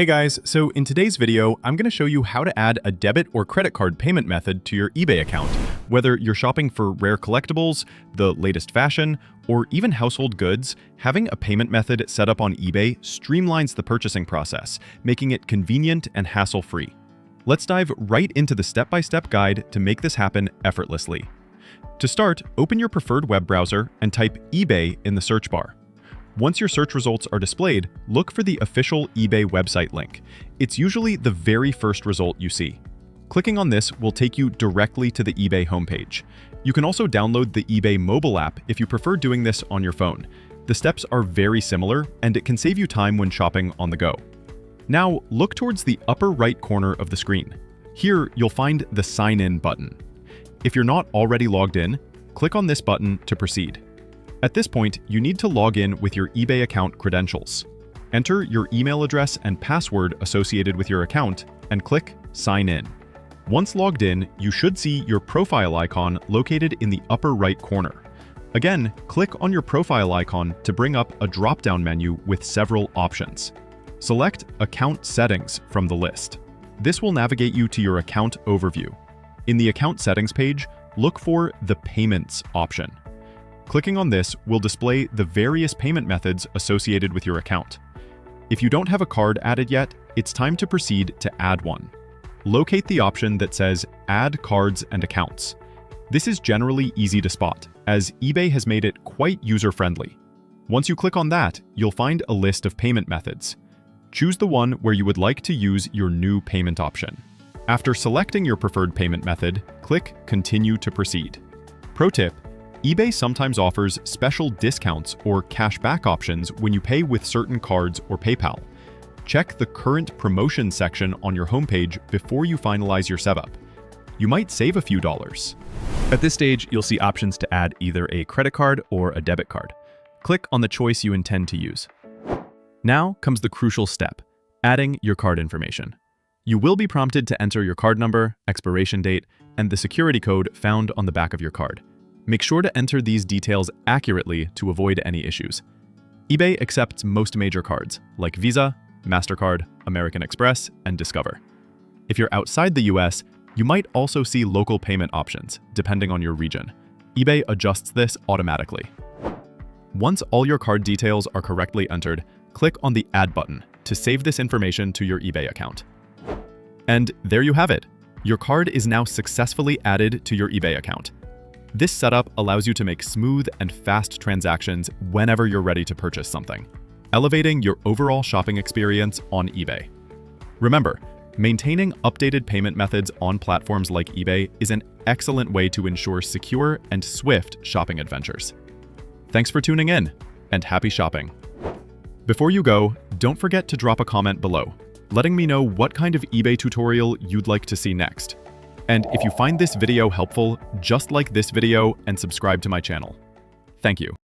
Hey guys, so in today's video, I'm going to show you how to add a debit or credit card payment method to your eBay account. Whether you're shopping for rare collectibles, the latest fashion, or even household goods, having a payment method set up on eBay streamlines the purchasing process, making it convenient and hassle-free. Let's dive right into the step-by-step guide to make this happen effortlessly. To start, open your preferred web browser and type eBay in the search bar. Once your search results are displayed, look for the official eBay website link. It's usually the very first result you see. Clicking on this will take you directly to the eBay homepage. You can also download the eBay mobile app if you prefer doing this on your phone. The steps are very similar, and it can save you time when shopping on the go. Now, look towards the upper right corner of the screen. Here, you'll find the Sign In button. If you're not already logged in, click on this button to proceed. At this point, you need to log in with your eBay account credentials. Enter your email address and password associated with your account and click Sign In. Once logged in, you should see your profile icon located in the upper right corner. Again, click on your profile icon to bring up a drop-down menu with several options. Select Account Settings from the list. This will navigate you to your account overview. In the Account Settings page, look for the Payments option. Clicking on this will display the various payment methods associated with your account. If you don't have a card added yet, it's time to proceed to add one. Locate the option that says Add Cards and Accounts. This is generally easy to spot, as eBay has made it quite user-friendly. Once you click on that, you'll find a list of payment methods. Choose the one where you would like to use your new payment option. After selecting your preferred payment method, click Continue to proceed. Pro tip: eBay sometimes offers special discounts or cashback options when you pay with certain cards or PayPal. Check the current promotion section on your homepage before you finalize your setup. You might save a few dollars. At this stage, you'll see options to add either a credit card or a debit card. Click on the choice you intend to use. Now comes the crucial step: adding your card information. You will be prompted to enter your card number, expiration date, and the security code found on the back of your card. Make sure to enter these details accurately to avoid any issues. eBay accepts most major cards, like Visa, MasterCard, American Express, and Discover. If you're outside the US, you might also see local payment options, depending on your region. eBay adjusts this automatically. Once all your card details are correctly entered, click on the Add button to save this information to your eBay account. And there you have it. Your card is now successfully added to your eBay account. This setup allows you to make smooth and fast transactions whenever you're ready to purchase something, elevating your overall shopping experience on eBay. Remember, maintaining updated payment methods on platforms like eBay is an excellent way to ensure secure and swift shopping adventures. Thanks for tuning in, and happy shopping. Before you go, don't forget to drop a comment below, letting me know what kind of eBay tutorial you'd like to see next. And if you find this video helpful, just like this video and subscribe to my channel. Thank you.